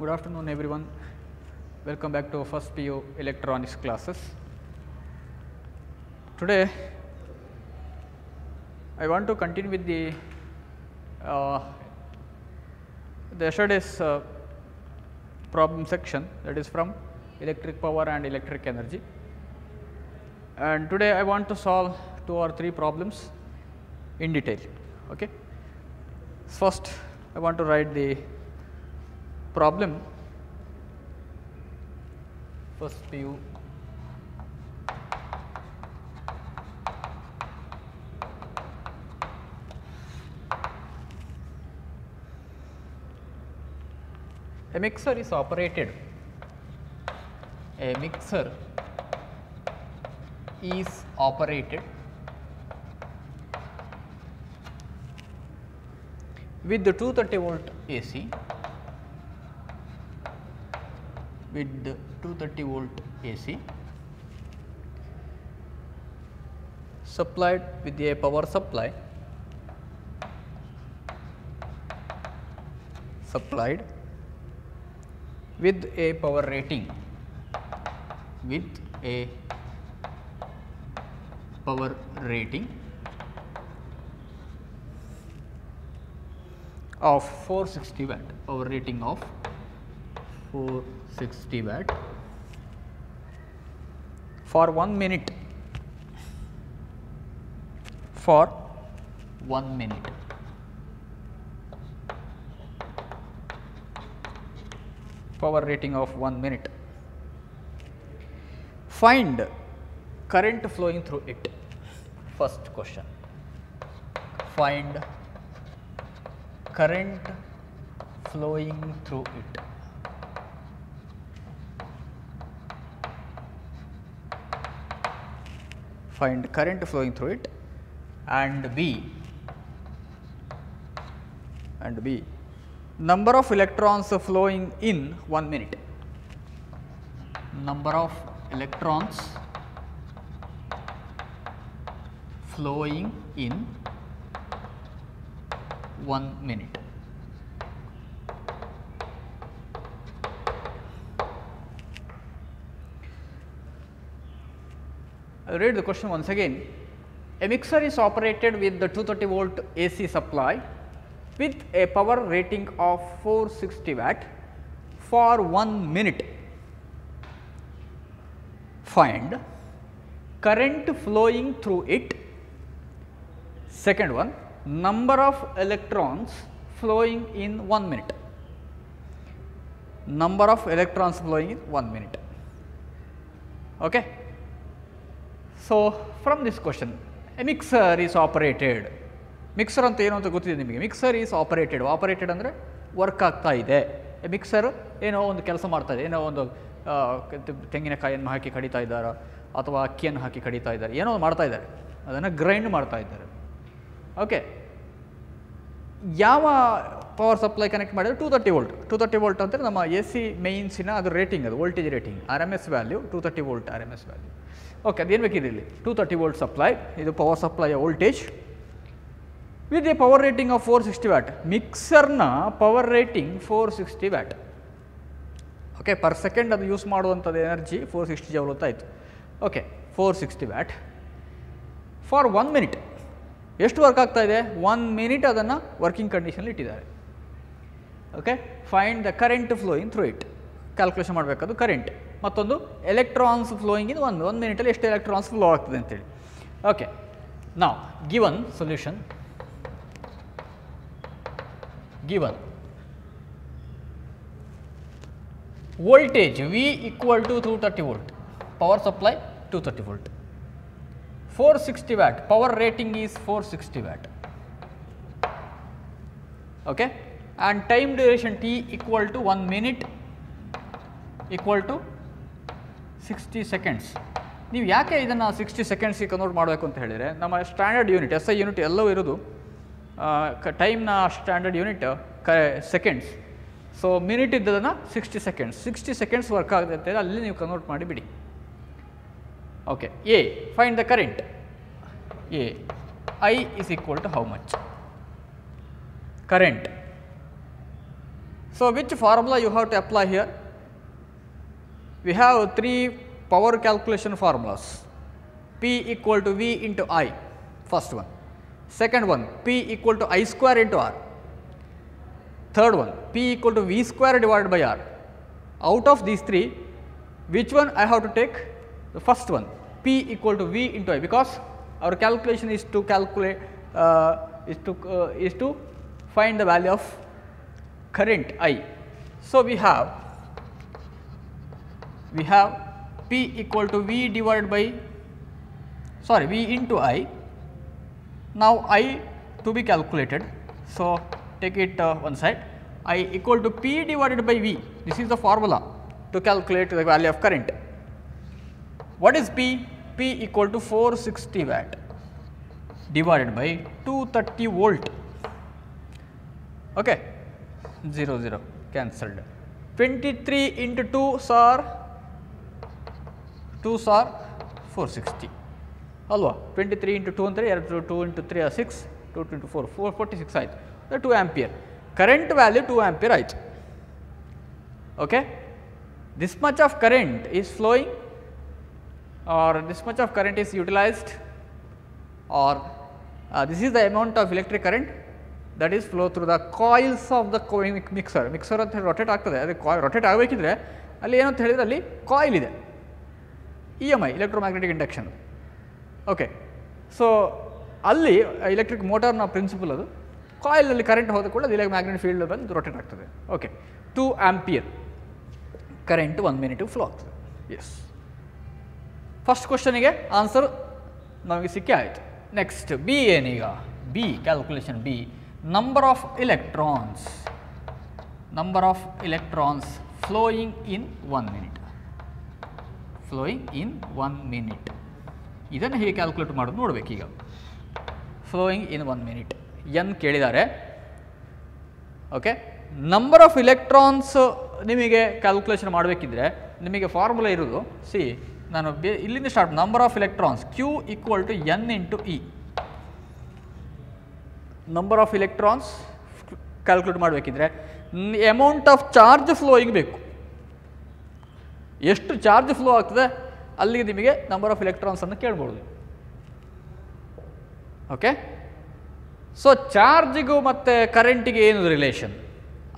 Good afternoon everyone, welcome back to first PU electronics classes. Today I want to continue with the yesterday's problem section, that is from electric power and electric energy, and today I want to solve 2 or 3 problems in detail. Okay. First I want to write the problem, first PU a mixer is operated with the 230 volt AC supplied with a power supply with a power rating of 460 watt, power rating of 460 watt for 1 minute, power rating of 1 minute. Find current flowing through it. First question, find current flowing through it. Find current flowing through it. And B, number of electrons flowing in 1 minute. Number of electrons flowing in 1 minute. I will read the question once again. A mixer is operated with the 230 volt AC supply with a power rating of 460 watt for 1 minute. Find current flowing through it. Second one, number of electrons flowing in 1 minute. Number of electrons flowing in 1 minute. Okay. So, from this question, a mixer is operated. Mixer anta enu anta gottide nimage. Mixer is operated andre work aagta ide. A mixer eno ondu kelasa marta ide, eno ondu ತೆಂಗಿನಕಾಯಿಯನ್ನು ಹಾಕಿ ಕಡಿತಾ ಇದ್ದಾರೆ ಅಥವಾ ಅಕ್ಕಿಯನ್ನು ಹಾಕಿ ಕಡಿತಾ ಇದ್ದಾರೆ, ಏನೋ ಮಾಡ್ತಾ ಇದ್ದಾರೆ, ಅದನ್ನು grind ಮಾಡ್ತಾ ಇದ್ದಾರೆ. ಓಕೆ, ಯಾವ ಪವರ್ ಸಪ್ಲೈ ಕನೆಕ್ಟ್ ಮಾಡಿದರೆ 230 ವೋಲ್ಟ್. 230 ವೋಲ್ಟ್ ಅಂದರೆ ನಮ್ಮ ಎ ಸಿ ಮೇನ್ಸಿನ ಅದು ರೇಟಿಂಗ್, ಅದು voltage rating, R M S value 230 volt R M S value. Okay, ಅದೇನು ಬೇಕಿದೆ ಇಲ್ಲಿ 230 ವೋಲ್ಟ್ ಸಪ್ಲೈ, ಇದು ಪವರ್ ಸಪ್ಲೈಯ voltage with a power rating of 460 watt. ಮಿಕ್ಸರ್ನ power rating 460 watt. Okay, per second ಅದು use ಮಾಡುವಂಥದ್ದು ಎನರ್ಜಿ 460 ಜೌಲ್ ಆಯಿತು. Okay, 460 watt for 1 minute. ಎಷ್ಟು ವರ್ಕ್ ಆಗ್ತಾ ಇದೆ? 1 ಮಿನಿಟ್ ಅದನ್ನು ವರ್ಕಿಂಗ್ ಕಂಡೀಷನಲ್ಲಿ ಇಟ್ಟಿದ್ದಾರೆ. Okay, find the current flowing through it. Calculation ಮಾಡಬೇಕದು ಕರೆಂಟ್. ಮತ್ತೊಂದು ಎಲೆಕ್ಟ್ರಾನ್ಸ್ ಫ್ಲೋಯಿಂಗ್ ಇನ್ 1 ಮಿನಿಟಲ್ಲಿ ಎಷ್ಟು ಎಲೆಕ್ಟ್ರಾನ್ಸ್ ಫ್ಲೋ ಆಗ್ತದೆ ಅಂತೇಳಿ. ಓಕೆ, ನಾವು given solution, given voltage V equal to 230 volt, power supply 230 volt, 460 watt, power rating is 460 watt. Okay, and time duration T equal to 1 minute equal to 60 seconds. ನೀವು ಯಾಕೆ ಇದನ್ನು 60 ಸೆಕೆಂಡ್ಸ್ಗೆ convert ಮಾಡಬೇಕು ಅಂತ ಹೇಳಿದರೆ, ನಮ್ಮ ಸ್ಟ್ಯಾಂಡರ್ಡ್ ಯೂನಿಟ್ SI ಯೂನಿಟ್ ಎಲ್ಲವೂ ಇರೋದು ಟೈಮ್ನ standard unit seconds. So minute ಇದ್ದದನ್ನು 60 ಸೆಕೆಂಡ್ಸ್, 60 ಸೆಕೆಂಡ್ಸ್ ವರ್ಕ್ ಆಗುತ್ತೆ, ಅಲ್ಲಿ ನೀವು ಕನ್ವರ್ಟ್ ಮಾಡಿ ಬಿಡಿ. Okay, a find the current. A I is equal to how much? Current. So So, which formula you have to apply here? We have 3 power calculation formulas. P equal to V into I, first one. Second one, P equal to I square into R. Third one, P equal to V square divided by R. Out of these 3, which one I have to take? The first one, P equal to V into I, because our calculation is to calculate is to find the value of current I. So, we have P equal to V divided by V into I. Now, I to be calculated. So, take it one side. I equal to P divided by V. This is the formula to calculate the value of current. What is P? P equal to 460 watt divided by 230 volt. Okay, 0 0 cancelled. 23 into 2 are 460. Alva 23 into 2 andre 2 into 3 are 6, 2 into 4 446 ಆಯ್ತು. The 2 ampere current value 2 ampere ಆಯ್ತು. Okay, this much of current is flowing or this much of current is utilized, or this is the amount of electric current that is flow through the coils of the mixer. Mixer ಅಂತ rotate ಆಗ್ತದೆ, ಅದಕ್ಕೆ rotate ಆಗಬೇಕಿದ್ರೆ ಅಲ್ಲಿ ಏನು ಅಂತ ಹೇಳಿದ್ರೆ ಅಲ್ಲಿ coil ಇದೆ, EMI electromagnetic induction. Okay, so ಅಲ್ಲಿ ಎಲೆಕ್ಟ್ರಿಕ್ ಮೋಟಾರ್ನ ಪ್ರಿನ್ಸಿಪಲ್ ಅದು, ಕಾಯಿಲಲ್ಲಿ ಕರೆಂಟ್ ಹೋದ ಕೂಡ ಅದು ಮ್ಯಾಗ್ನೆಟಿಕ್ ಫೀಲ್ಡ್ ಬಂದು ರೊಟೇಟ್ ಆಗ್ತದೆ. Okay, 2 ampere current 1 minute flow ಆಗ್ತದೆ. ಎಸ್, ಫಸ್ಟ್ ಕ್ವಶನಿಗೆ ಆನ್ಸರ್ ನಮಗೆ ಸಿಕ್ಕೇ ಆಯಿತು. ನೆಕ್ಸ್ಟ್ ಬಿ ಏನೀಗ? B calculation B, number of electrons flowing in 1 minute. ಇದನ್ನು ಹೇಗೆ ಕ್ಯಾಲ್ಕುಲೇಟ್ ಮಾಡೋದು ನೋಡಬೇಕೀಗ. ಫ್ಲೋಯಿಂಗ್ ಇನ್ 1 ಮಿನಿಟ್ ಎನ್ ಕೇಳಿದ್ದಾರೆ. ಓಕೆ, ನಂಬರ್ ಆಫ್ ಎಲೆಕ್ಟ್ರಾನ್ಸ್ ನಿಮಗೆ ಕ್ಯಾಲ್ಕುಲೇಷನ್ ಮಾಡಬೇಕಿದ್ರೆ ನಿಮಗೆ ಫಾರ್ಮುಲಾ ಇರೋದು, ಸಿ ನಾನು ಇಲ್ಲಿಂದ start. Number of electrons Q equal to N into E. Number of electrons calculate ಮಾಡಬೇಕಿದ್ರೆ ಅಮೌಂಟ್ ಆಫ್ ಚಾರ್ಜ್ ಫ್ಲೋಯಿಂಗ್ ಬೇಕು. ಎಷ್ಟು ಚಾರ್ಜ್ ಫ್ಲೋ ಆಗ್ತದೆ ಅಲ್ಲಿಗೆ ನಿಮಗೆ ನಂಬರ್ ಆಫ್ ಎಲೆಕ್ಟ್ರಾನ್ಸ್ ಅನ್ನು ಕೇಳ್ಬೋದು. ಓಕೆ, ಸೊ ಚಾರ್ಜಿಗೂ ಮತ್ತು ಕರೆಂಟಿಗೆ ಏನು ರಿಲೇಷನ್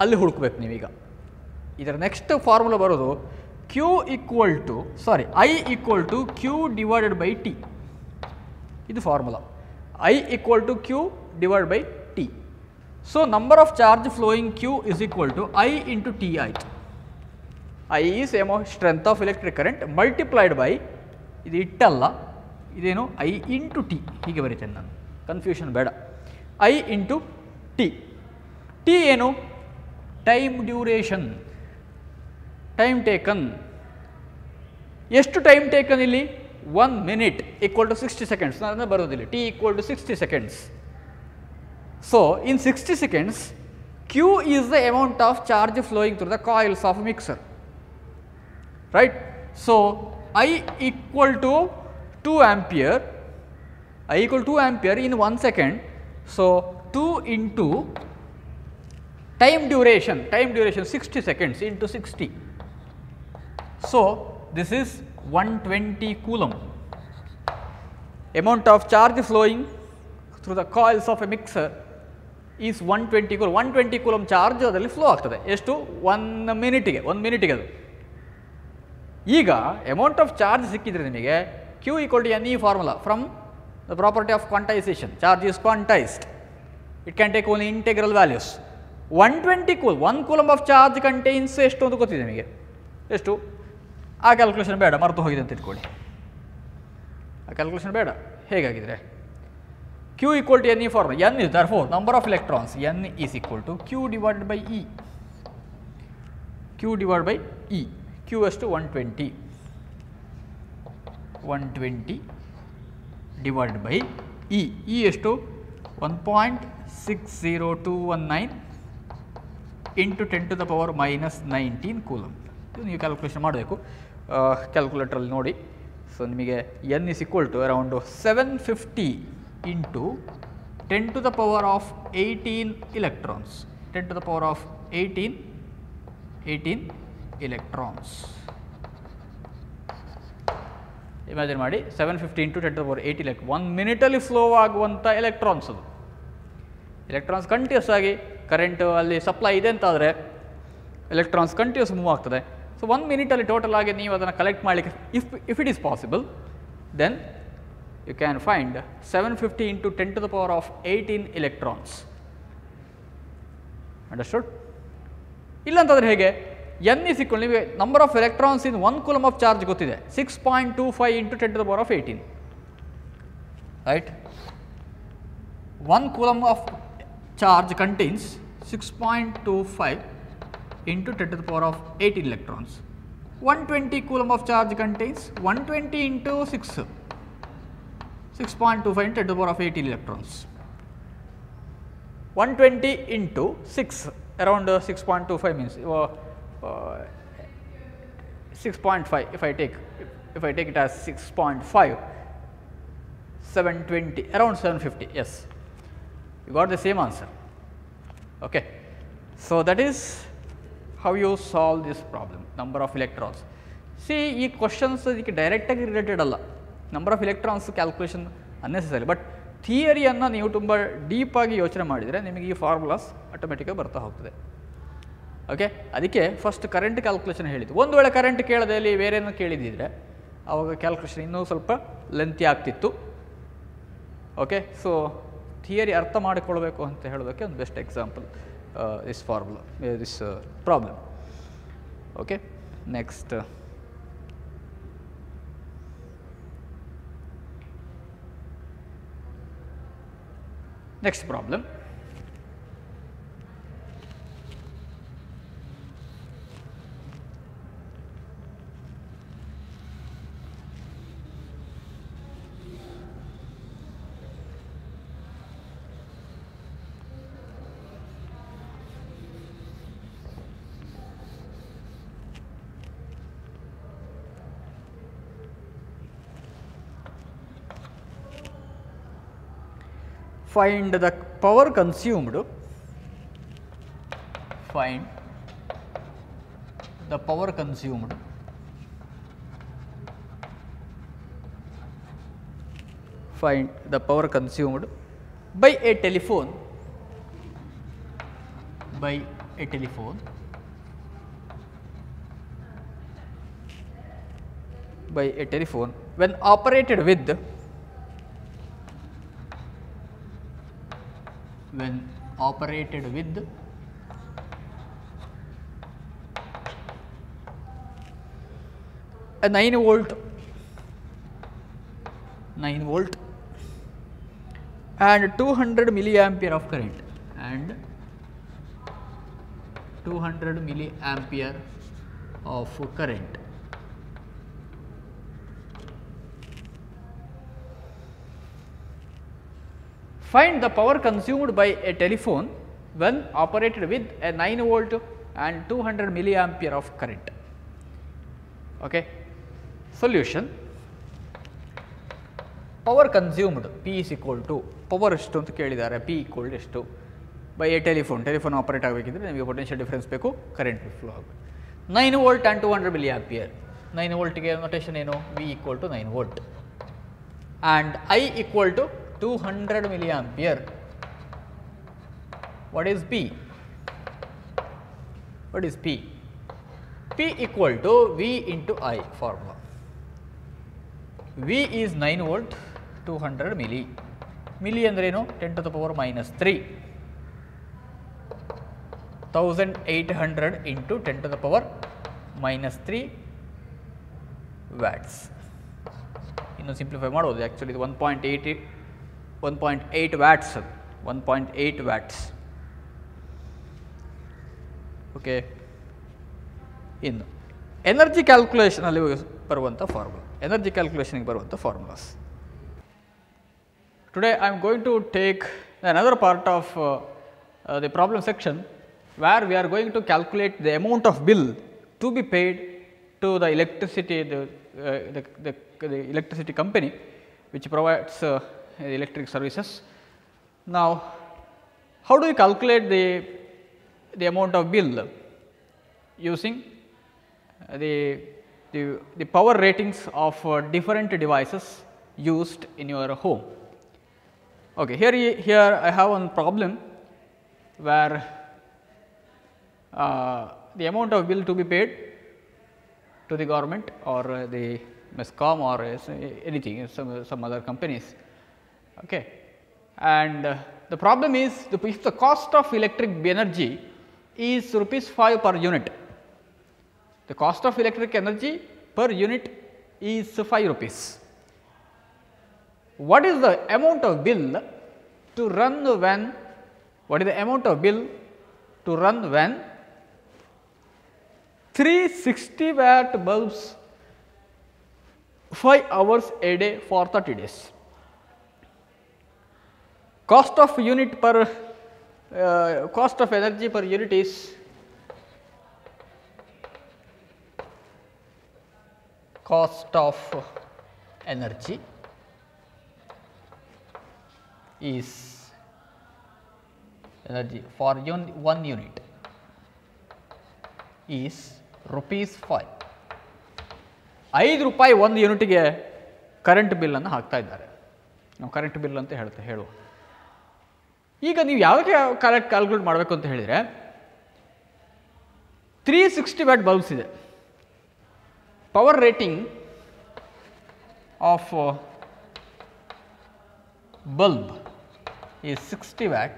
ಅಲ್ಲಿ ಹುಡುಕ್ಬೇಕು ನೀವೀಗ. ಇದರ ನೆಕ್ಸ್ಟ್ ಫಾರ್ಮುಲಾ ಬರೋದು Q equal to I equal to Q divided by T. ಇದು formula, I equal to Q divide by T. So number of charge flowing Q is equal to I into T ಆಯಿತು. I is strength of electric current multiplied by, ಇದು ಇಟ್ಟಲ್ಲ, ಇದೇನು I into T, ಹೀಗೆ ಬರೀತೇನೆ ನಾನು, confusion ಬೇಡ. I into T. T ಏನು? Time duration, time taken. ಎಷ್ಟು time taken ಇಲ್ಲಿ? 1 minute equal to 60 seconds. ನಾನು ಬರೋದಿಲ್ಲ, T equal to 60 seconds. So in 60 seconds Q is the amount of charge flowing through the coils of a mixer. Right. So, I equal to 2 ampere, I equal to 2 ampere in 1 second. So, 2 into time duration 60 seconds into 60. So, this is 120 coulomb. Amount of charge flowing through the coils of a mixer is 120 coulomb. 120 coulomb charge ಅದರಲ್ಲಿ flow ಆಗ್ತದೆ. ಎಷ್ಟು? 1 ಮಿನಿಟಿಗೆ ಅದು. ಈಗ amount of charge ಸಿಕ್ಕಿದ್ರೆ ನಿಮಗೆ Q equal to N E formula from the property of quantisation. Charge is quantised, it can take only integral values. 120 coulomb, 1 coulomb of charge contains ಎಷ್ಟು ಅಂತ ಗೊತ್ತಿದೆ ನಿಮಗೆ. ಎಷ್ಟು? ಆ ಕ್ಯಾಲ್ಕುಲೇಷನ್ ಬೇಡ, ಮರೆತು ಹೋಗಿದೆ ಅಂತ ಇಟ್ಕೊಳ್ಳಿ. ಆ ಕ್ಯಾಲ್ಕುಲೇಷನ್ ಬೇಡ. ಹೇಗಾಗಿದ್ರೆ Q equal to N E formula, N is therefore number of electrons, N is equal to Q divided by E. Q ಎಷ್ಟು? 120 ಡಿವೈಡೆಡ್ ಬೈ ಇ. ಇ ಎಷ್ಟು? 1.60219 into 10 to the power minus 19 coulomb. ಇದು ನೀವು calculation ಮಾಡಬೇಕು ಕ್ಯಾಲ್ಕುಲೇಟ್ರಲ್ಲಿ ನೋಡಿ. So ನಿಮಗೆ N is equal to around 750 into 10 to the power of 18 electrons, 10 to the power of 18 18 electrons. Imagine ಮಾಡಿ 750 into 10⁸ ಎಲೆಕ್ಟ್ 1 ಮಿನಿಟಲ್ಲಿ ಫ್ಲೋ ಆಗುವಂಥ ಎಲೆಕ್ಟ್ರಾನ್ಸ್ ಅದು. ಎಲೆಕ್ಟ್ರಾನ್ಸ್ ಕಂಟಿನ್ಯೂಸ್ ಆಗಿ ಕರೆಂಟು ಅಲ್ಲಿ ಸಪ್ಲೈ ಇದೆ ಅಂತಾದರೆ ಎಲೆಕ್ಟ್ರಾನ್ಸ್ ಕಂಟಿನ್ಯೂಸ್ ಮೂವ್ ಆಗ್ತದೆ. ಸೊ 1 ಮಿನಿಟಲ್ಲಿ ಟೋಟಲ್ ಆಗಿ ನೀವು ಅದನ್ನು ಕಲೆಕ್ಟ್ ಮಾಡಲಿಕ್ಕೆ if it is possible then you can find 750 into 10⁸18 electrons. Understood? ಇಲ್ಲಂತಂದರೆ ಹೇಗೆ? n is equal, ನಿಮಗೆ number of electrons in 1 coulomb of charge ಗೊತ್ತಿದೆ, 6.25 into 10⁸18, right? 1 coulomb of charge contains 6.25 into 10⁸18 electrons. 120 coulomb of charge contains 120 into 6, 6.25 into 10⁸18 electrons. 120 into 6, around 6.25 means 6.5. If I take it as 6.5, 720, around 750. Yes, you got the same answer. Okay, so that is how you solve this problem, number of electrons. See, ಈ questions ಇದಕ್ಕೆ ಡೈರೆಕ್ಟಾಗಿ related ಅಲ್ಲ, number of electrons calculation unnecessary. But ಥಿಯರಿಯನ್ನು ನೀವು ತುಂಬ ಡೀಪಾಗಿ ಯೋಚನೆ ಮಾಡಿದರೆ ನಿಮಗೆ ಈ ಫಾರ್ಮುಲಾಸ್ ಆಟೋಮೆಟಿಕಾಗಿ ಬರ್ತಾ ಹೋಗ್ತದೆ. ಓಕೆ, ಅದಕ್ಕೆ ಫಸ್ಟ್ ಕರೆಂಟ್ ಕ್ಯಾಲ್ಕುಲೇಷನ್ ಹೇಳಿದ್ದು. ಒಂದು ವೇಳೆ ಕರೆಂಟ್ ಕೇಳದೆ ಅಲ್ಲಿ ಬೇರೇನೋ ಕೇಳಿದ್ದಿದ್ರೆ ಆವಾಗ ಕ್ಯಾಲ್ಕುಲೇಷನ್ ಇನ್ನೂ ಸ್ವಲ್ಪ ಲೆಂತಿ ಆಗ್ತಿತ್ತು. ಓಕೆ, ಸೊ ಥಿಯರಿ ಅರ್ಥ ಮಾಡಿಕೊಳ್ಬೇಕು ಅಂತ ಹೇಳೋದಕ್ಕೆ ಒಂದು best example this formula, this problem. Okay, next problem. Find the power consumed. Find the power consumed by a telephone when operated with a 9 volt and 200 milliampere of current, and 200 milliampere of current. Find the power consumed by a telephone when operated with a 9 volt and 200 milliampere of current. Okay. Solution: power consumed P is equal to power ಎಷ್ಟು ಅಂತ ಕೇಳಿದ್ದಾರೆ, P equal to ಎಷ್ಟು by a telephone operate ಆಗಬೇಕಿದ್ರೆ ನಿಮಗೆ potential difference ಬೇಕು, current flow ಆಗಬೇಕು. 9 volt and 200 milliampere. 9 ವೋಲ್ಟ್ಗೆ notation ಏನು? V equal to 9 volt and I equal to 200 milliampere. What is P? P equal to V into I formula. V is 9 volt, 200 milli ಅಂದ್ರೆ ಏನು? 10 to the power minus 3, 1800 into 10 to the power minus 3 watts. ಇನ್ನು simplify ಮಾಡೋದು, actually ಇದು 1.8 watts. 1.8 watts. Okay, ಇನ್ನು energy ಕ್ಯಾಲ್ಕುಲೇಷನಲ್ಲಿ ಬರುವಂಥ formulas. Today I am going to take another part of the problem section where we are going to calculate the amount of bill to be paid to the electricity company which provides electric services. Now, how do you calculate the amount of bill? using the power ratings of different devices used in your home. Okay, here I have one problem where the amount of bill to be paid to the government or the MESCOM or anything, some other companies. Okay. And the problem is if the cost of electric energy is ₹5 per unit, the cost of electric energy per unit is ₹5. What is the amount of bill to run when, what is the amount of bill to run when 360 watt bulbs 5 hours a day for 30 days? Cost of unit per cost of energy per unit is cost of energy is energy for 1 unit is ₹5. ₹5 ಒಂದು ಯೂನಿಟ್ಗೆ current bill ಅನ್ನು ಹಾಕ್ತಾ ಇದ್ದಾರೆ. ನಾವು current bill ಅಂತ ಹೇಳುವ. ಈಗ ನೀವು ಯಾವಾಗ ಕ್ಯಾಲ್ಕುಲೇಟ್ ಮಾಡಬೇಕು ಅಂತ ಹೇಳಿದರೆ 360 ವ್ಯಾಟ್ ಬಲ್ಬ್ಸ್ ಇದೆ. Power rating of bulb is 60 watt.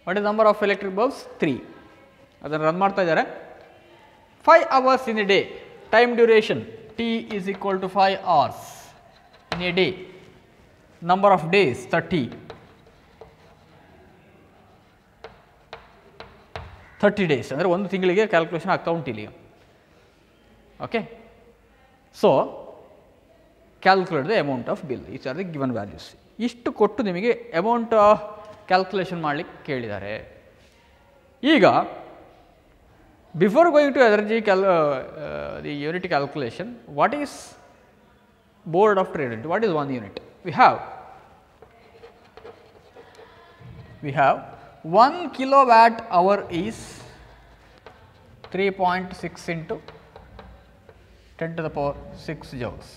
What is the number of electric bulbs? 3. ಅದನ್ನು ರನ್ ಮಾಡ್ತಾ ಇದ್ದಾರೆ. 5 hours in a day. Time duration T is equal to 5 hours in a day. Number of days 30. 30 days ಅಂದರೆ ಒಂದು ತಿಂಗಳಿಗೆ calculation ಆಗ್ತಾ ಉಂಟು ಇಲ್ಲಿ. Okay, so calculate the amount of bill, each are the given values. ಇಷ್ಟು ಕೊಟ್ಟು ನಿಮಗೆ amount calculation ಮಾಡಲಿಕ್ಕೆ ಕೇಳಿದ್ದಾರೆ. ಈಗ before going to energy the unit calculation, what is board of trade unit? What is 1 unit? We have 1 kilowatt hour is 3.6 into 10 to the power 6 joules.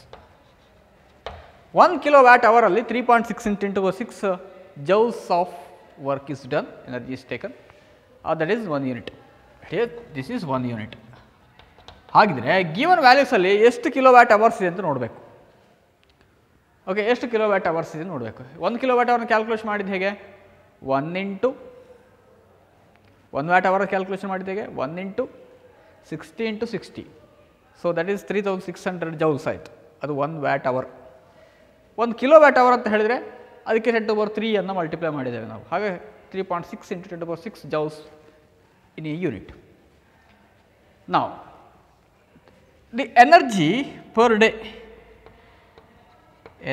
1 kilowatt hour ಅಲ್ಲಿ 3.6 into 10 to the power 6 joules of work is done, energy is taken, that is 1 unit. Here this is 1 unit. ಹಾಗಿದ್ರೆ given values ಅಲ್ಲಿ ಎಷ್ಟು kilowatt hours ಇದೆ ಅಂತ ನೋಡಬೇಕು. Okay, ಎಷ್ಟು kilowatt hours ಇದೆ ನೋಡಬೇಕು. 1 ಕಿಲೋವ್ಯಾಟ್ ಅವರ್ನ ಕ್ಯಾಲ್ಕುಲೇಷನ್ ಮಾಡಿದ್ದು ಹೇಗೆ? 1 into 1 ವ್ಯಾಟ್ ಅವರ್ ಕ್ಯಾಲ್ಕುಲೇಷನ್ ಮಾಡಿದ್ದು ಹೇಗೆ? 1 into 60 into 60. So that is 3600 joules ಆಯಿತು. ಅದು 1 ವ್ಯಾಟ್ ಅವರ್. 1 ಕಿಲೋವ್ಯಾಟ್ ಅವರ್ ಅಂತ ಹೇಳಿದರೆ ಅದಕ್ಕೆ 10 to the power 3 ಅನ್ನು ಮಲ್ಟಿಪ್ಲೈ ಮಾಡಿದ್ದೇವೆ ನಾವು. ಹಾಗೆ 3.6 into 10 to the power 6 joules in a unit. Now, the energy per day,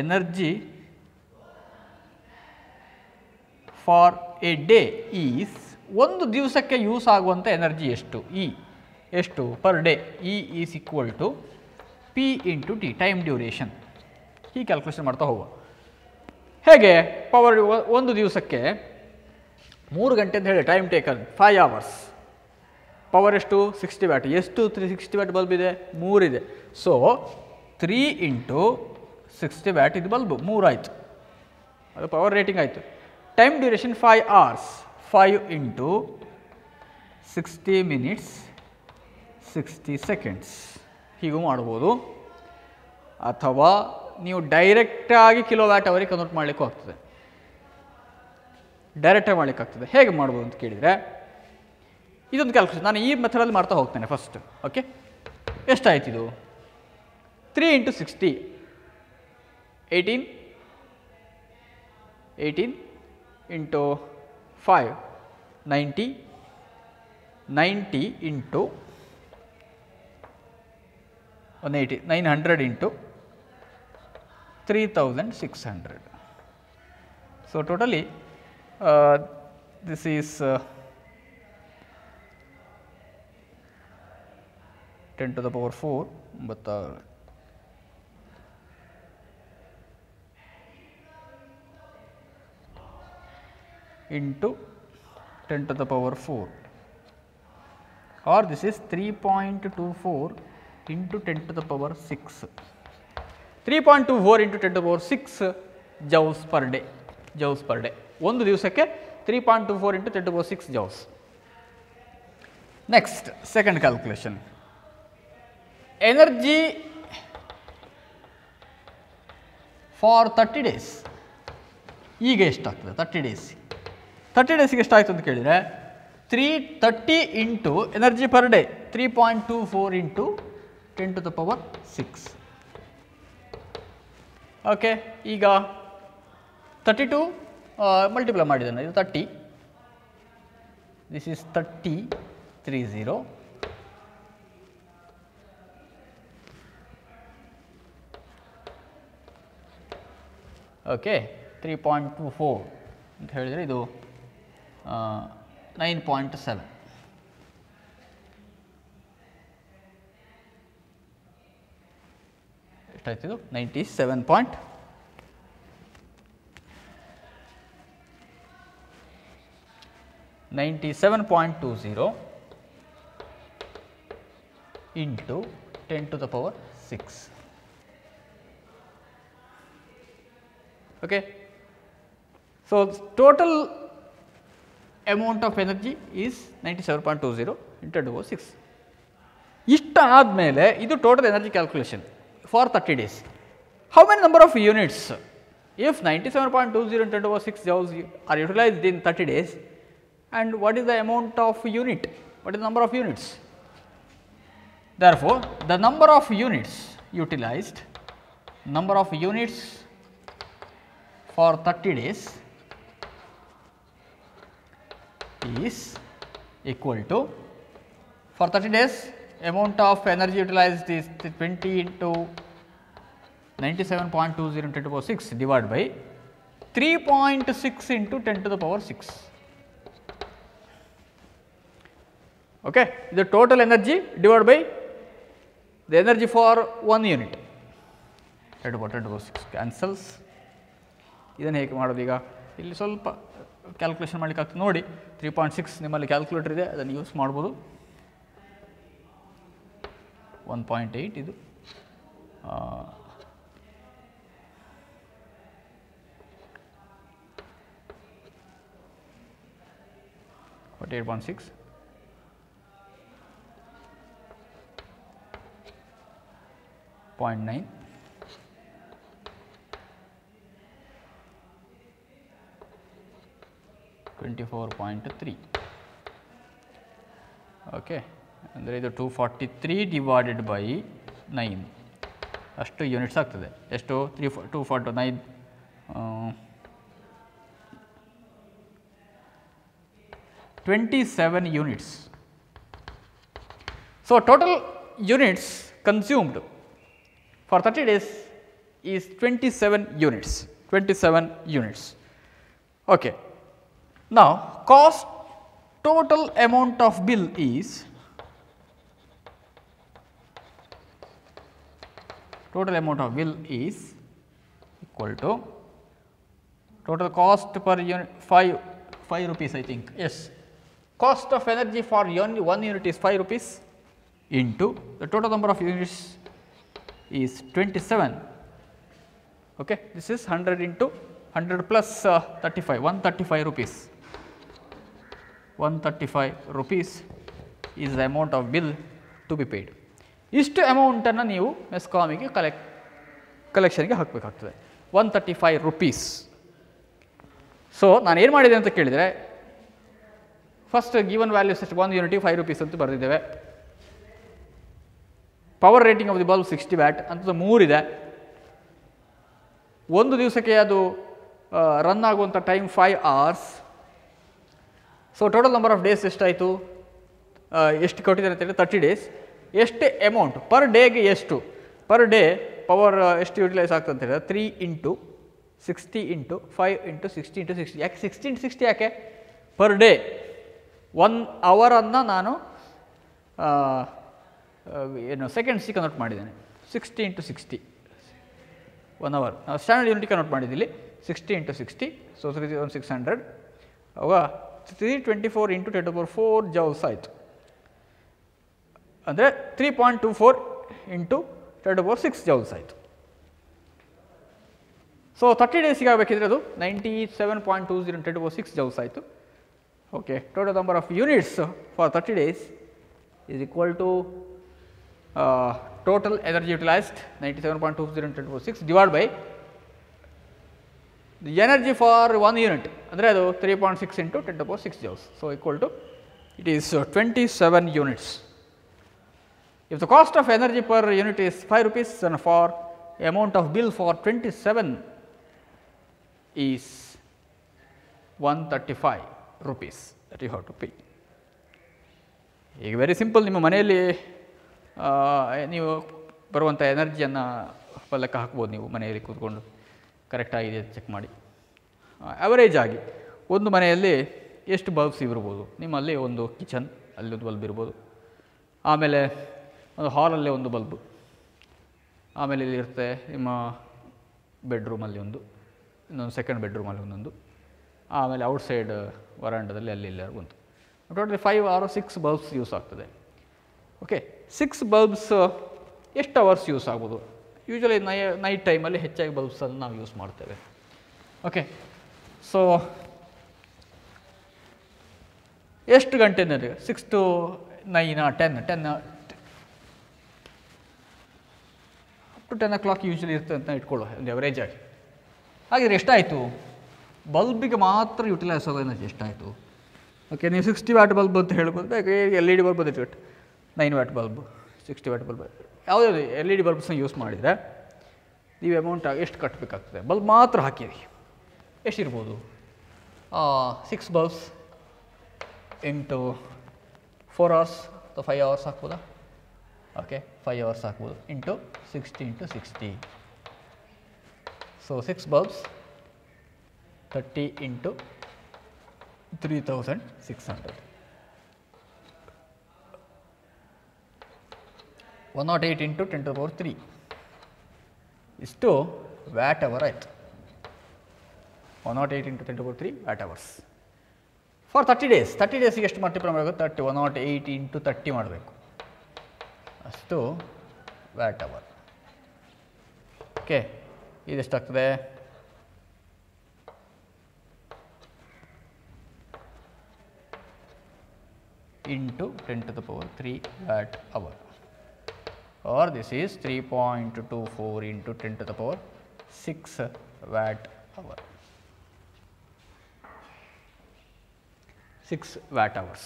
energy for a day is, ಒಂದು ದಿವಸಕ್ಕೆ ಯೂಸ್ ಆಗುವಂಥ ಎನರ್ಜಿ ಎಷ್ಟು per day? E is equal to P into T, time duration. ಹೀಗೆ calculation ಮಾಡ್ತಾ ಹೋಗುವ. ಹೇಗೆ? Power ಒಂದು ದಿವಸಕ್ಕೆ 3 ಗಂಟೆ ಅಂತ ಹೇಳಿ ಟೈಮ್ ಟೇಕನ್ 5 hours. ಪವರ್ ಎಷ್ಟು? 60 ವ್ಯಾಟ್. ಎಷ್ಟು 360 ವ್ಯಾಟ್ ಬಲ್ಬ್ ಇದೆ? 3 ಇದೆ. ಸೊ 3 into 60 ವ್ಯಾಟ್ ಇದು ಬಲ್ಬ್ 3 ಆಯಿತು. ಅದು ಪವರ್ ರೇಟಿಂಗ್ ಆಯಿತು. Time duration 5 hours. 5 into 60 minutes 60 seconds. ಹೀಗೂ ಮಾಡ್ಬೋದು. ಅಥವಾ ನೀವು ಡೈರೆಕ್ಟಾಗಿ ಕಿಲೋವ್ಯಾಟ್ ಅವರಿಗೆ ಕನ್ವರ್ಟ್ ಮಾಡಲಿಕ್ಕೂ ಆಗ್ತದೆ. ಡೈರೆಕ್ಟಾಗಿ ಮಾಡಲಿಕ್ಕಾಗ್ತದೆ. ಹೇಗೆ ಮಾಡ್ಬೋದು ಅಂತ ಕೇಳಿದರೆ ಇದೊಂದು ಕ್ಯಾಲ್ಕುಲೇಷನ್ ನಾನು ಈ ಮೆಥಡಲ್ಲಿ ಮಾಡ್ತಾ ಹೋಗ್ತೇನೆ ಫಸ್ಟ್. ಓಕೆ, ಎಷ್ಟಾಯ್ತು ಇದು? 3 into 60 18 into 5 90 into 180 900 into 3600. So totally this is 10 to the power 4 but into 10 to the power 4 or this is 3.24 into 10 to the power 6. 3.24 into 10 to the power 6 joules per day. Joules per day. ಒಂದು ದಿವಸಕ್ಕೆ 3.24 into 10 to the power 6 joules. Next, second calculation. Energy for 30 days. ಈಗ ಎಷ್ಟಾಗ್ತದೆ 30 days? 30 ಡೇಸಿಗೆ ಎಷ್ಟಾಯಿತು ಅಂತ ಕೇಳಿದರೆ 330 into energy per day 3.24 into 10 to the power 6. Okay, ಈಗ 32 multiply ಮಾಡಿದ್ದಾನೆ, ಇದು 30, ದಿಸ್ ಈಸ್ 30 30. ಓಕೆ, 3.24 ಅಂತ ಹೇಳಿದರೆ ಇದು 9.7. ಎಷ್ಟಾಯ್ತು ಇದು? 97.20 into 10 to the power 6. Okay. So, total amount of energy is 97.20 into 10 to the power 6. ಇಷ್ಟು ಆದಮೇಲೆ ಇದು total energy calculation for 30 days. How many number of units? If 97.20 into 10 to the power 6 joules are utilized in 30 days, and what is the amount of unit? What is the number of units? Therefore, the number of units utilized, number of units for 30 days is equal to, for 30 days amount of energy utilized is 20 into 97.20 into 10 to the power 6 divided by 3.6 into 10 to the power 6. Okay, the total energy divided by the energy for 1 unit. 10 to the power 6 cancels. ಇದನ್ನು ಹೇಗೆ ಮಾಡೋದು? ಈಗ ಇಲ್ಲಿ ಸ್ವಲ್ಪ calculation ಮಾಡಲಿಕ್ಕೆ ಆಗ್ತದೆ ನೋಡಿ. 3.6 ನಿಮ್ಮಲ್ಲಿ ಕ್ಯಾಲ್ಕುಲೇಟರ್ ಇದೆ, ಅದನ್ನು ಯೂಸ್ ಮಾಡ್ಬೋದು. 1.8 ಇದು 48.6 0.9 24.3. ಓಕೆ, ಅಂದರೆ ಇದು 243 ಡಿವೈಡೆಡ್ ಬೈ 9 ಅಷ್ಟು ಯೂನಿಟ್ಸ್ ಆಗ್ತದೆ. ಎಷ್ಟು? 249 27 units. So, total units consumed for 30 days is 27 units. 27 units. Okay. Now, cost total amount of bill is equal to total cost per unit 5 rupees, I think. Yes, cost of energy for 1 unit is 5 rupees into the total number of units is 27. Okay, this is 100 into 100 plus 35, 135 rupees. 135 rupees is the amount of bill to be paid. ಇಷ್ಟು ಅಮೌಂಟನ್ನು ನೀವು ಮೆಸ್ಕಾಮಿಗೆ ಕಲೆಕ್ಷನ್ಗೆ ಹಾಕಬೇಕಾಗ್ತದೆ. 135 rupees. So ನಾನು ಏನು ಮಾಡಿದೆ ಅಂತ ಕೇಳಿದರೆ, first given values ಎಷ್ಟು? 1 ಯೂನಿಟಿಗೆ 5 rupees ಅಂತ ಬರೆದಿದ್ದೇವೆ. Power rating of the bulb 60 watt ಅಂತ 3 ಇದೆ. ಒಂದು ದಿವಸಕ್ಕೆ ಅದು ರನ್ ಆಗುವಂಥ time 5 hours. So total number of days ಎಷ್ಟಾಯಿತು? ಎಷ್ಟು ಕೊಟ್ಟಿದ್ದಾರೆ ಅಂತ ಹೇಳಿ 30 ಡೇಸ್. ಎಷ್ಟು ಅಮೌಂಟ್ ಪರ್ ಡೇಗೆ ಎಷ್ಟು? ಪರ್ ಡೇ ಪವರ್ ಎಷ್ಟು ಯುಟಿಲೈಸ್ ಆಗ್ತದೆ ಅಂತ ಹೇಳಿದ್ರೆ 3 ಇಂಟು 60 ಇಂಟು 5 ಇಂಟು 60 ಇಂಟು 60. ಯಾಕೆ 60 ಇಂಟು 60 ಯಾಕೆ? ಪರ್ ಡೇ 1 ಅವರನ್ನು ನಾನು ಏನು ಸೆಕೆಂಡ್ಸಿಗೆ ಕನ್ವರ್ಟ್ ಮಾಡಿದ್ದೇನೆ. 60 ಇಂಟು 60 1 ಅವರ್. ನಾವು ಸ್ಟ್ಯಾಂಡರ್ಡ್ ಯೂನಿಟ್ ಕನ್ವರ್ಟ್ ಮಾಡಿದ್ದಿಲ್ಲಿ 60 ಇಂಟು 60. ಸೊ 3600 ಅವಾಗ 324 into 10 to the power 4 joules ಆಯಿತು. ಅಂದರೆ 3.24 ಇಂಟು 10⁶ ಜೌಲ್ಸ್ ಆಯಿತು. ಸೊ 30 ಡೇಸಿಗೆ ಆಗಬೇಕಿದ್ರೆ ಅದು 97.20 into 10⁶ ಜೌಲ್ಸ್ ಆಯಿತು. Okay, total number of units for 30 days is equal to total energy utilized 97.20 into 10⁶ divided by the energy for 1 unit, ಅಂದರೆ ಅದು 3.6 into 10⁶ joules. So, equal to it is 27 units. If the cost of energy per unit is 5 rupees, then for amount of bill for 27 is 135 rupees that you have to pay. ಈಗ very simple, ನಿಮ್ಮ ಮನೆಯಲ್ಲಿ ನೀವು ಬರುವಂಥ ಎನರ್ಜಿಯನ್ನು ಲೆಕ್ಕ ಹಾಕ್ಬೋದು. ನೀವು ಮನೆಯಲ್ಲಿ ಕೂತ್ಕೊಂಡು ಕರೆಕ್ಟಾಗಿದೆ ಚೆಕ್ ಮಾಡಿ. ಅವರೇಜ್ ಆಗಿ ಒಂದು ಮನೆಯಲ್ಲಿ ಎಷ್ಟು ಬಲ್ಬ್ಸ್ ಇರ್ಬೋದು? ನಿಮ್ಮಲ್ಲಿ ಒಂದು ಕಿಚನ್, ಅಲ್ಲಿ ಒಂದು ಬಲ್ಬ್ ಇರ್ಬೋದು, ಆಮೇಲೆ ಒಂದು ಹಾಲಲ್ಲೇ ಒಂದು ಬಲ್ಬು, ಆಮೇಲೆ ಇಲ್ಲಿ ಇರುತ್ತೆ ನಿಮ್ಮ ಬೆಡ್ರೂಮಲ್ಲಿ ಒಂದು, ಇನ್ನೊಂದು ಸೆಕೆಂಡ್ ಬೆಡ್ರೂಮಲ್ಲಿ ಒಂದೊಂದು, ಆಮೇಲೆ ಔಟ್ಸೈಡ್ ವರಾಂಡದಲ್ಲಿ ಅಲ್ಲಿ ಇಲ್ಲಿ ಒಂದು, ಟೋಟಲಿ 5 or 6 ಬಲ್ಬ್ಸ್ ಯೂಸ್ ಆಗ್ತದೆ. ಓಕೆ, 6 ಬಲ್ಬ್ಸ್ ಎಷ್ಟು ಅವರ್ಸ್ ಯೂಸ್ ಆಗ್ಬೋದು? ಯೂಶ್ವಲಿ ನೈಟ್ ಟೈಮಲ್ಲಿ ಹೆಚ್ಚಾಗಿ ಬಲ್ಬ್ಸನ್ನು ನಾವು ಯೂಸ್ ಮಾಡ್ತೇವೆ. ಓಕೆ, ಸೊ ಎಷ್ಟು ಗಂಟೆನಲ್ಲಿ? 6 to 9 10 up to 10 o'clock usually ಇರ್ತದೆ ಅಂತ ಇಟ್ಕೊಳ್ಳೋ ಒಂದು ಎವರೇಜ್ ಆಗಿ. ಹಾಗಿದ್ರೆ ಎಷ್ಟಾಯಿತು? ಬಲ್ಬಿಗೆ ಮಾತ್ರ ಯುಟಿಲೈಸ್ ಆಗೋ ಎನರ್ಜಿ ಎಷ್ಟಾಯಿತು? ಓಕೆ, ನೀವು 60 ವ್ಯಾಟ್ ಬಲ್ಬ್ ಅಂತ ಹೇಳ್ಬೋದು, LED ಬಲ್ಬ್ ಅಂತ 9 ವ್ಯಾಟ್ ಬಲ್ಬ್, 60 ವ್ಯಾಟ್ ಬಲ್ಬ್, ಯಾವುದೇ LED ಬಲ್ಬ್ಸ್ನ ಯೂಸ್ ಮಾಡಿದರೆ ನೀವು ಅಮೌಂಟ್ ಎಷ್ಟು ಕಟ್ಟಬೇಕಾಗ್ತದೆ? ಬಲ್ಬ್ ಮಾತ್ರ ಹಾಕಿರಿ, ಎಷ್ಟಿರ್ಬೋದು? 6 ಬಲ್ಬ್ಸ್ ಇಂಟು 4 hours ಅಥವಾ 5 hours ಹಾಕ್ಬೋದಾ? ಓಕೆ, 5 hours ಹಾಕ್ಬೋದು, into 60 into 60. So 6 bulbs 30 into 3600. 108 into 10⁻³ ಇಷ್ಟು ವ್ಯಾಟ್ ಅವರ್ ಆಯಿತು. 108 into 10⁻³ watt hours for 30 days. 30 ಡೇಸಿಗೆ ಎಷ್ಟು ಮಲ್ಟಿಪ್ಲೈ ಮಾಡಬೇಕು? 108 into 30 ಮಾಡಬೇಕು, ಅಷ್ಟು ವ್ಯಾಟ್ ಅವರ್. ಓಕೆ, ಇದೆಷ್ಟಾಗ್ತದೆ? into 10⁻³ watt hour, or this is 3.24 into 10⁻6 watt hour. 6 watt hours.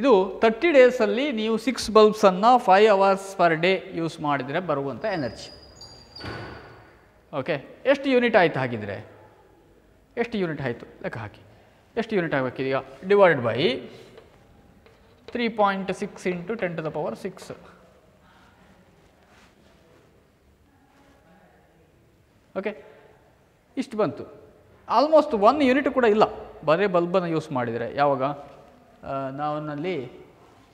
ಇದು 30 ಡೇಸಲ್ಲಿ ನೀವು 6 ಬಲ್ಬ್ಸನ್ನು 5 hours per day ಯೂಸ್ ಮಾಡಿದರೆ ಬರುವಂಥ ಎನರ್ಜಿ. ಓಕೆ, ಎಷ್ಟು ಯೂನಿಟ್ ಆಯಿತು? ಹಾಗಿದ್ರೆ ಎಷ್ಟು ಯೂನಿಟ್ ಆಯಿತು ಲೆಕ್ಕ ಹಾಕಿ. ಎಷ್ಟು ಯೂನಿಟ್ ಆಗಬೇಕೀಗ? Divided by 3.6 into 10⁻6. ಓಕೆ, ಇಷ್ಟು ಬಂತು. ಆಲ್ಮೋಸ್ಟ್ 1 ಯೂನಿಟ್ ಕೂಡ ಇಲ್ಲ, ಬರೀ ಬಲ್ಬನ್ನು ಯೂಸ್ ಮಾಡಿದರೆ. ಯಾವಾಗ? ನಾವಲ್ಲಿ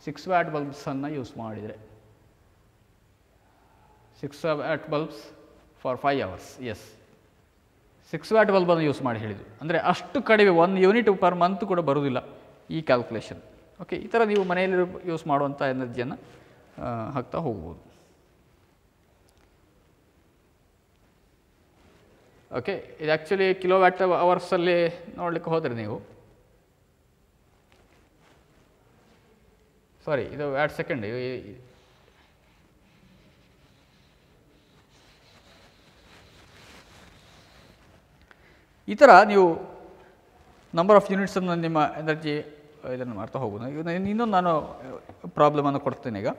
6 ವ್ಯಾಟ್ ಬಲ್ಬ್ಸನ್ನು ಯೂಸ್ ಮಾಡಿದರೆ, 6 watt bulbs for 5 hours. Yes, 6 watt ಬಲ್ಬನ್ನು ಯೂಸ್ ಮಾಡಿ ಹೇಳಿದ್ದು. ಅಂದರೆ ಅಷ್ಟು ಕಡಿಮೆ 1 ಯೂನಿಟ್ ಪರ್ ಮಂತ್ ಕೂಡ ಬರುವುದಿಲ್ಲ ಈ ಕ್ಯಾಲ್ಕುಲೇಷನ್. ಓಕೆ, ಈ ಥರ ನೀವು ಮನೆಯಲ್ಲಿ ಯೂಸ್ ಮಾಡುವಂಥ ಎನರ್ಜಿಯನ್ನು ಹಾಕ್ತಾ ಹೋಗ್ಬೋದು. ಓಕೆ, ಇದು ಆ್ಯಕ್ಚುಲಿ ಕಿಲೋ ವ್ಯಾಟ್ ಅವರ್ಸಲ್ಲಿ ನೋಡಲಿಕ್ಕೆ ಹೋದರೆ ನೀವು, ಸಾರಿ ಇದು ವ್ಯಾಟ್ ಸೆಕೆಂಡ್, ಈ ಥರ ನೀವು ನಂಬರ್ ಆಫ್ ಯೂನಿಟ್ಸನ್ನು ನಿಮ್ಮ ಎನರ್ಜಿ ಇದನ್ನು ಮಾಡ್ತಾ ಹೋಗ್ಬೋದು. ಇನ್ನೊಂದು ನಾನು ಪ್ರಾಬ್ಲಮನ್ನು ಕೊಡ್ತೇನೆ ಈಗ.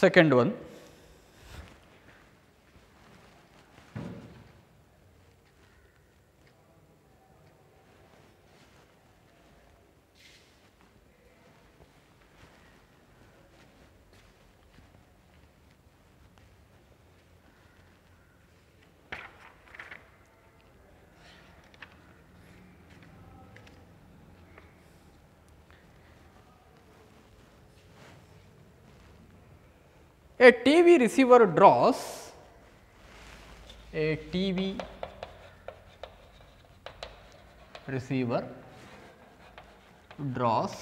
Second one, a TV receiver draws a TV receiver draws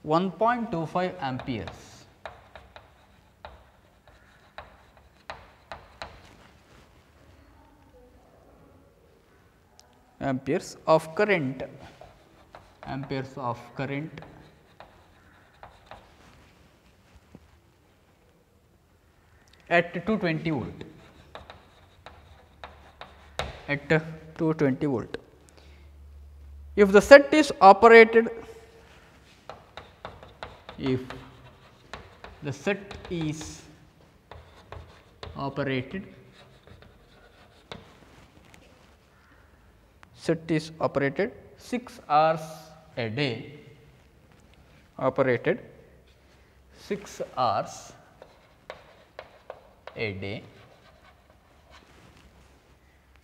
1.25 amperes of current at 220 volt. At 220 volt. If the set is operated, set is operated 6 hours a day, 6 hours a day,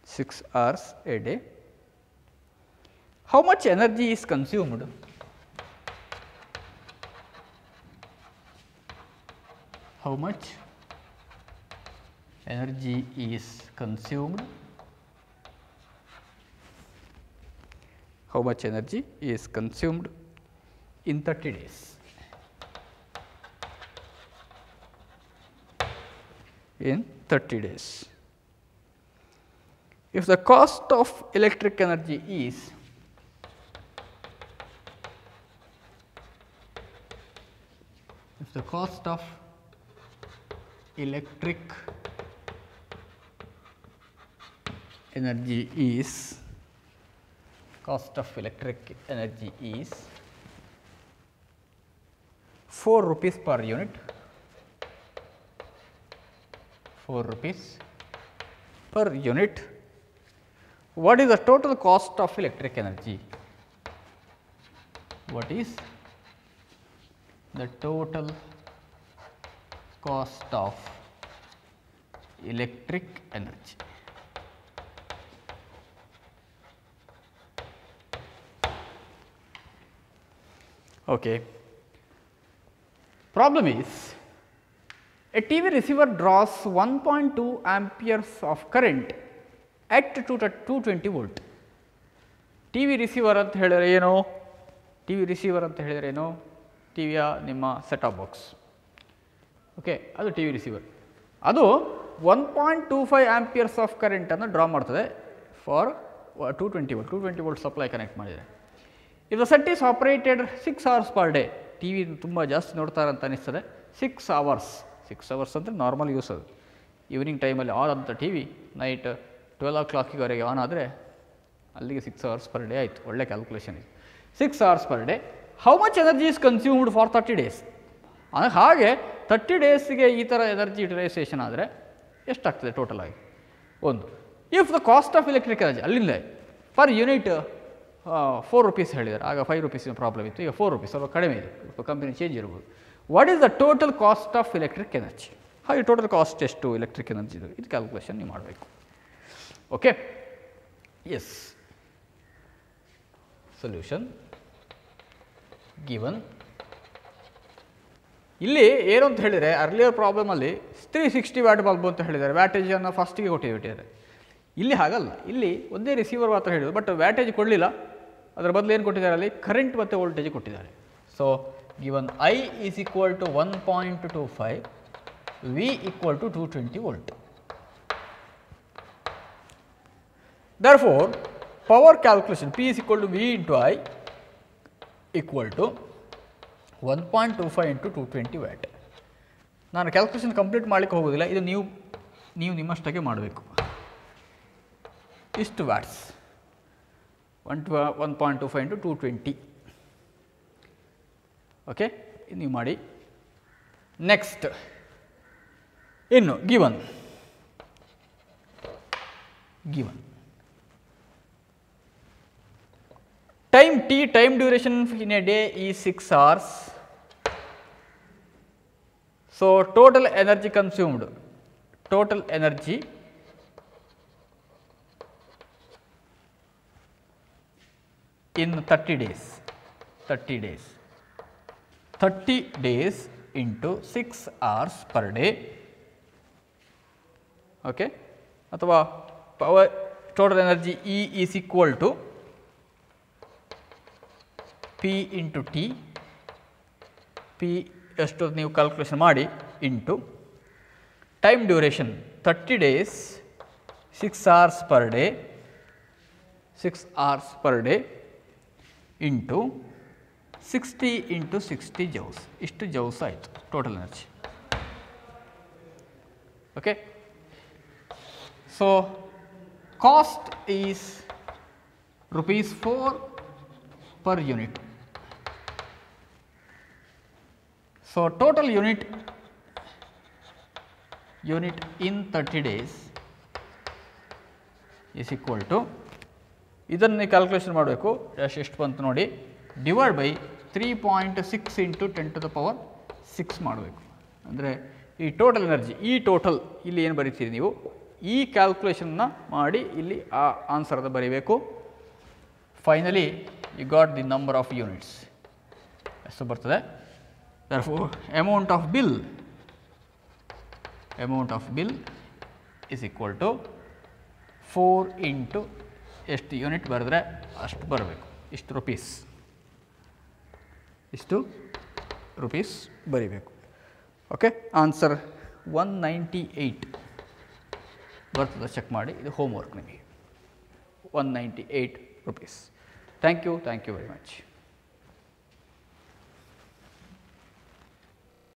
6 hours a day. How much energy is consumed? How much energy is consumed? How much energy is consumed in 30 days? In 30 days. If the cost of electric energy is cost of electric energy is 4 rupees per unit, 4 rupees per unit. What is the total cost of electric energy? What is the total cost of electric energy? Okay. Problem is, a TV receiver draws 1.2 amperes of current at 220 volt. TV receiver ಅಂತ ಹೇಳಿದರೆ ಏನು? TV receiver ಅಂತ ಹೇಳಿದರೆ ಏನು? ಟಿವಿಯ ನಿಮ್ಮ set of box. Okay, ಅದು TV receiver. ಅದು 1.25 ಆಂಪಿಯರ್ಸ್ ಆಫ್ ಕರೆಂಟ್ ಅನ್ನು ಡ್ರಾ ಮಾಡ್ತದೆ ಫಾರ್ 220 ವೋಲ್ಟ್ ಸಪ್ಲೈ ಕನೆಕ್ಟ್ ಮಾಡಿದರೆ. If the set is operated 6 hours per day, TV ತುಂಬ ಜಾಸ್ತಿ ನೋಡ್ತಾರೆ ಅಂತ ಅನಿಸ್ತದೆ. 6 hours ಅಂದರೆ ನಾರ್ಮಲ್ ಯೂಸ್ ಅದು. ಈವ್ನಿಂಗ್ ಟೈಮಲ್ಲಿ ಆನ್ ಅಂತ ಟಿವಿ ನೈಟ್ 12 o'clockವರೆಗೆ ಆನ್ ಆದರೆ ಅಲ್ಲಿಗೆ 6 hours per day ಆಯಿತು. ಒಳ್ಳೆ ಕ್ಯಾಲ್ಕುಲೇಷನ್ ಇದೆ. 6 hours per day. How much energy is consumed for 30 days? ಹಾಗೆ 30 ಡೇಸ್ಗೆ ಈ ಥರ ಎನರ್ಜಿ ಯುಟಿಲೈಸೇಷನ್ ಆದರೆ ಎಷ್ಟಾಗ್ತದೆ ಟೋಟಲ್ ಆಗಿ? ಒಂದು, if the cost of electric energy ಅಲ್ಲಿಂದ ಪರ್ ಯೂನಿಟ್ 4 rupees ಹೇಳಿದ್ದಾರೆ. ಆಗ 5 rupees ಪ್ರಾಬ್ಲಮ್ ಇತ್ತು, ಈಗ 4 rupees, ಸ್ವಲ್ಪ ಕಡಿಮೆ ಇದೆ, ಕಂಪನಿ ಚೇಂಜ್ ಇರ್ಬೋದು. What is the total cost of electric energy? ಹಾಗೆ ಟೋಟಲ್ ಕಾಸ್ಟ್ ಎಷ್ಟು ಎಲೆಕ್ಟ್ರಿಕ್ ಎನರ್ಜಿದು ಇದು ಕ್ಯಾಲ್ಕುಲೇಷನ್ ನೀವು ಮಾಡಬೇಕು. Okay, yes. Solution given. ಇಲ್ಲಿ ಏನು ಅಂತ ಹೇಳಿದರೆ, ಅರ್ಲಿಯರ್ ಪ್ರಾಬ್ಲಮಲ್ಲಿ 360 ವ್ಯಾಟ್ ಬಲ್ಬು ಅಂತ ಹೇಳಿದ್ದಾರೆ, ವ್ಯಾಟೇಜನ್ನು ಫಸ್ಟಿಗೆ ಕೊಟ್ಟಿದ್ದಾರೆ. ಇಲ್ಲಿ ಹಾಗಲ್ಲ, ಇಲ್ಲಿ ಒಂದೇ ರಿಸೀವರ್ ಮಾತ್ರ ಹೇಳಿದ್ರು, ಬಟ್ ವ್ಯಾಟೇಜ್ ಕೊಡಲಿಲ್ಲ. ಅದರ ಬದಲು ಏನು ಕೊಟ್ಟಿದ್ದಾರೆ, ಅಲ್ಲಿ ಕರೆಂಟ್ ಮತ್ತು ವೋಲ್ಟೇಜ್ ಕೊಟ್ಟಿದ್ದಾರೆ. So given I is equal to 1.25, V equal to 220 volt. Therefore, power calculation P is equal to V into I equal to 1.25 into 220 watt. ನಾನು ಕ್ಯಾಲ್ಕುಲೇಷನ್ ಕಂಪ್ಲೀಟ್ ಮಾಡಲಿಕ್ಕೆ ಹೋಗೋದಿಲ್ಲ, ಇದು ನೀವು ನಿಮ್ಮಷ್ಟಕ್ಕೆ ಮಾಡಬೇಕು. ಇಷ್ಟು ವ್ಯಾಟ್ಸ್ 1.25 into 220. ಓಕೆ, ನೀವು ಮಾಡಿ. ನೆಕ್ಸ್ಟ್ ಇನ್ನು given time t, time duration in a day is 6 hours. So total energy consumed, total energy in 30 days, 30 days into 6 hours per day. Okay, ಅಥವಾ power total energy E is equal to P into T, P ಎಷ್ಟು ನೀವು calculation ಮಾಡಿ into time duration 30 days 6 hours per day, 6 hours per day into 60 into 60 joules, ಇಷ್ಟು joules ಆಯಿತು total energy. Okay, so cost is ₹4 per unit. So total unit in 30 days is equal to, ಇದನ್ನು calculation ಮಾಡಬೇಕು, ಎಷ್ಟು ಬಂತು ನೋಡಿ, divide by 3.6 into 10⁶ ಮಾಡಬೇಕು. ಅಂದರೆ ಈ ಟೋಟಲ್ ಎನರ್ಜಿ, ಈ ಟೋಟಲ್ ಇಲ್ಲಿ ಏನು ಬರೀತೀರಿ ನೀವು, ಈ ಕ್ಯಾಲ್ಕುಲೇಷನ್ನ ಮಾಡಿ ಇಲ್ಲಿ ಆ ಆನ್ಸರ್ನ ಬರೀಬೇಕು. Finally you got the number of units ಎಷ್ಟು ಬರ್ತದೆ. therefore amount of bill is equal to 4 into ಎಷ್ಟು ಯೂನಿಟ್ ಬರೆದ್ರೆ ಅಷ್ಟು ಬರಬೇಕು, ಇಷ್ಟು ರುಪೀಸ್ ಬರೀಬೇಕು. ಓಕೆ, ಆನ್ಸರ್ 198 ಬರ್ತದೆ, ಚೆಕ್ ಮಾಡಿ, ಇದು ಹೋಮ್ವರ್ಕ್ ನಿಮಗೆ. 198 rupees. Thank you very much.